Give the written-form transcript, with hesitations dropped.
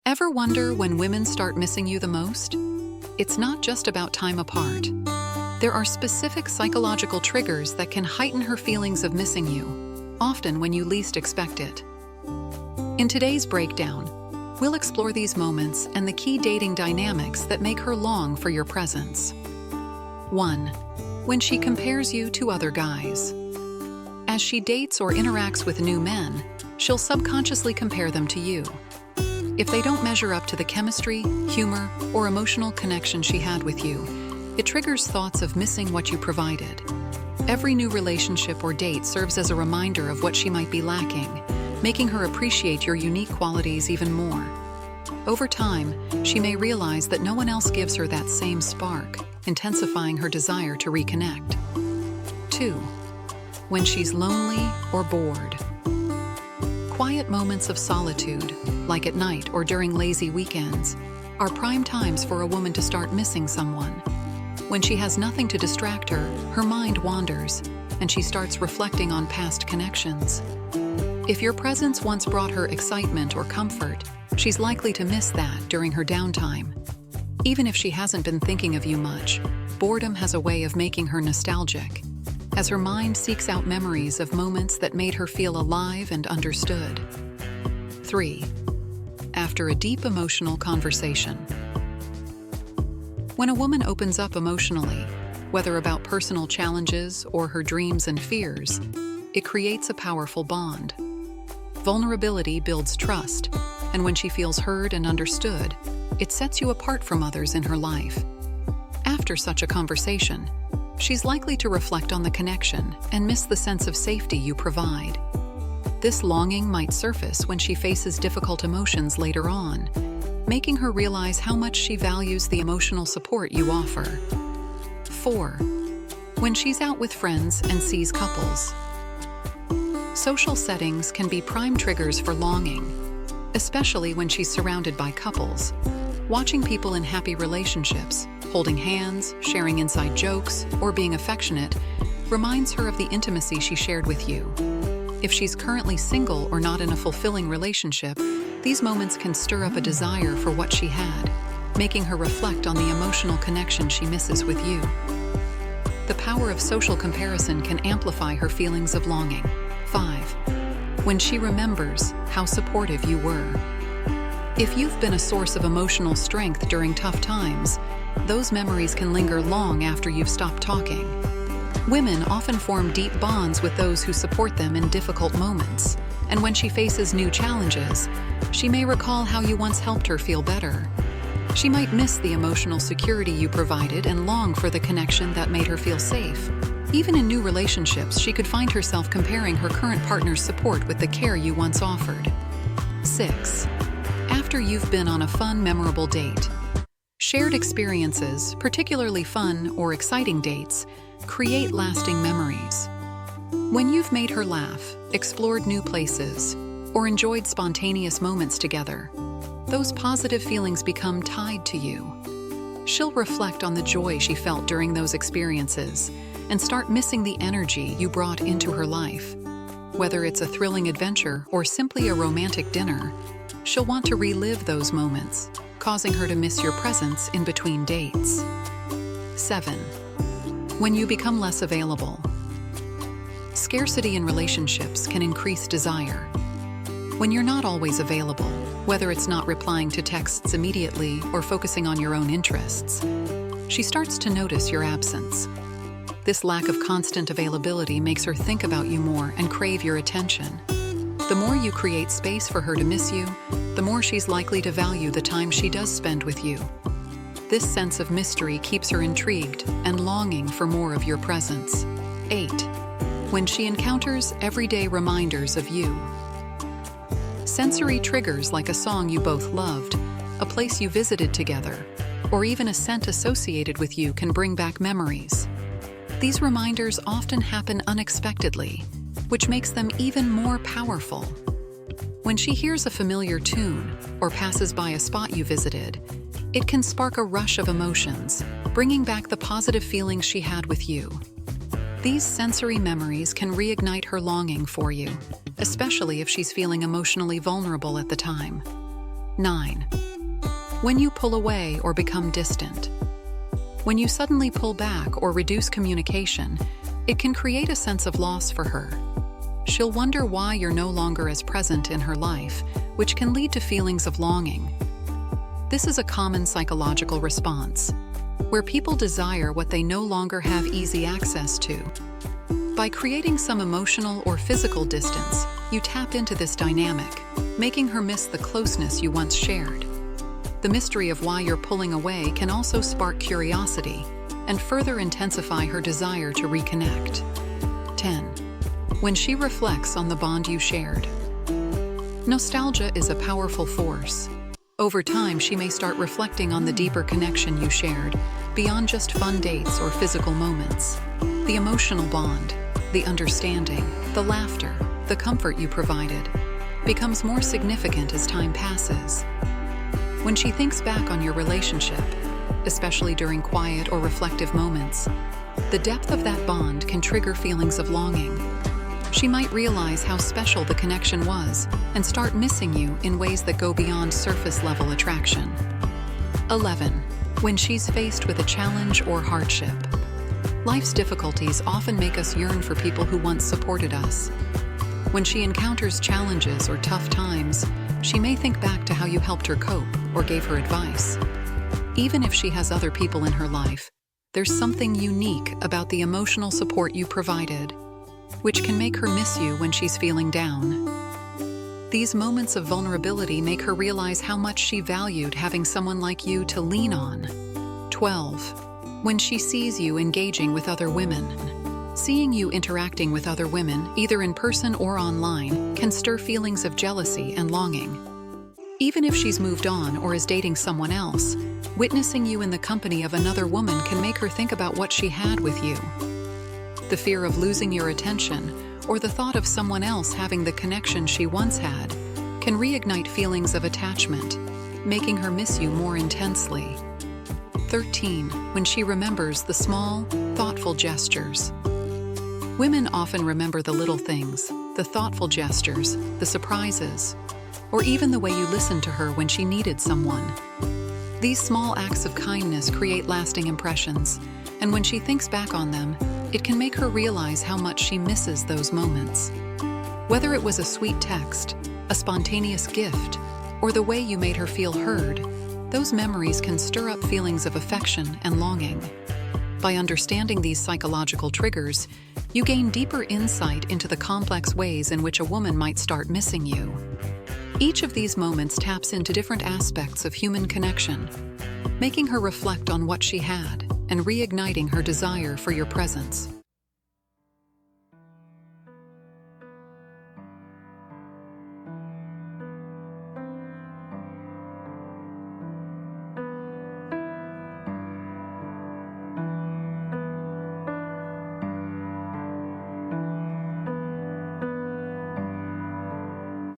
Ever wonder when women start missing you the most? It's not just about time apart. There are specific psychological triggers that can heighten her feelings of missing you, often when you least expect it. In today's breakdown, we'll explore these moments and the key dating dynamics that make her long for your presence. 1. When she compares you to other guys. As she dates or interacts with new men, she'll subconsciously compare them to you. If they don't measure up to the chemistry, humor, or emotional connection she had with you, it triggers thoughts of missing what you provided. Every new relationship or date serves as a reminder of what she might be lacking, making her appreciate your unique qualities even more. Over time, she may realize that no one else gives her that same spark, intensifying her desire to reconnect. 2. When she's lonely or bored. Quiet moments of solitude, like at night or during lazy weekends, are prime times for a woman to start missing someone. When she has nothing to distract her, her mind wanders, and she starts reflecting on past connections. If your presence once brought her excitement or comfort, she's likely to miss that during her downtime. Even if she hasn't been thinking of you much, boredom has a way of making her nostalgic, as her mind seeks out memories of moments that made her feel alive and understood. 3. After a deep emotional conversation. When a woman opens up emotionally, whether about personal challenges or her dreams and fears, it creates a powerful bond. Vulnerability builds trust, and when she feels heard and understood, it sets you apart from others in her life. After such a conversation, she's likely to reflect on the connection and miss the sense of safety you provide. This longing might surface when she faces difficult emotions later on, making her realize how much she values the emotional support you offer. 4. When she's out with friends and sees couples. Social settings can be prime triggers for longing, especially when she's surrounded by couples. Watching people in happy relationships, holding hands, sharing inside jokes, or being affectionate reminds her of the intimacy she shared with you. If she's currently single or not in a fulfilling relationship, these moments can stir up a desire for what she had, making her reflect on the emotional connection she misses with you. The power of social comparison can amplify her feelings of longing. 5. When she remembers how supportive you were. If you've been a source of emotional strength during tough times, those memories can linger long after you've stopped talking. Women often form deep bonds with those who support them in difficult moments, and when she faces new challenges, she may recall how you once helped her feel better. She might miss the emotional security you provided and long for the connection that made her feel safe. Even in new relationships, she could find herself comparing her current partner's support with the care you once offered. 6. After you've been on a fun, memorable date. Shared experiences, particularly fun or exciting dates, create lasting memories. When you've made her laugh, explored new places, or enjoyed spontaneous moments together, those positive feelings become tied to you. She'll reflect on the joy she felt during those experiences and start missing the energy you brought into her life. Whether it's a thrilling adventure or simply a romantic dinner, she'll want to relive those moments, causing her to miss your presence in between dates. 7. When you become less available. Scarcity in relationships can increase desire. When you're not always available, whether it's not replying to texts immediately or focusing on your own interests, she starts to notice your absence. This lack of constant availability makes her think about you more and crave your attention. The more you create space for her to miss you, the more she's likely to value the time she does spend with you. This sense of mystery keeps her intrigued and longing for more of your presence. 8. When she encounters everyday reminders of you. Sensory triggers like a song you both loved, a place you visited together, or even a scent associated with you can bring back memories. These reminders often happen unexpectedly, which makes them even more powerful. When she hears a familiar tune or passes by a spot you visited, it can spark a rush of emotions, bringing back the positive feelings she had with you. These sensory memories can reignite her longing for you, especially if she's feeling emotionally vulnerable at the time. 9. When you pull away or become distant. When you suddenly pull back or reduce communication, it can create a sense of loss for her. She'll wonder why you're no longer as present in her life, which can lead to feelings of longing. This is a common psychological response, where people desire what they no longer have easy access to. By creating some emotional or physical distance, you tap into this dynamic, making her miss the closeness you once shared. The mystery of why you're pulling away can also spark curiosity and further intensify her desire to reconnect. 10. When she reflects on the bond you shared. Nostalgia is a powerful force. Over time, she may start reflecting on the deeper connection you shared, beyond just fun dates or physical moments. The emotional bond, the understanding, the laughter, the comfort you provided, becomes more significant as time passes. When she thinks back on your relationship, especially during quiet or reflective moments, the depth of that bond can trigger feelings of longing. She might realize how special the connection was and start missing you in ways that go beyond surface-level attraction. 11. When she's faced with a challenge or hardship. Life's difficulties often make us yearn for people who once supported us. When she encounters challenges or tough times, she may think back to how you helped her cope or gave her advice. Even if she has other people in her life, there's something unique about the emotional support you provided, which can make her miss you when she's feeling down. These moments of vulnerability make her realize how much she valued having someone like you to lean on. 12. When she sees you engaging with other women. Seeing you interacting with other women, either in person or online, can stir feelings of jealousy and longing. Even if she's moved on or is dating someone else, witnessing you in the company of another woman can make her think about what she had with you. The fear of losing your attention, or the thought of someone else having the connection she once had, can reignite feelings of attachment, making her miss you more intensely. 13. When she remembers the small, thoughtful gestures. Women often remember the little things, the thoughtful gestures, the surprises, or even the way you listened to her when she needed someone. These small acts of kindness create lasting impressions, and when she thinks back on them, it can make her realize how much she misses those moments. Whether it was a sweet text, a spontaneous gift, or the way you made her feel heard, those memories can stir up feelings of affection and longing. By understanding these psychological triggers, you gain deeper insight into the complex ways in which a woman might start missing you. Each of these moments taps into different aspects of human connection, making her reflect on what she had and reigniting her desire for your presence.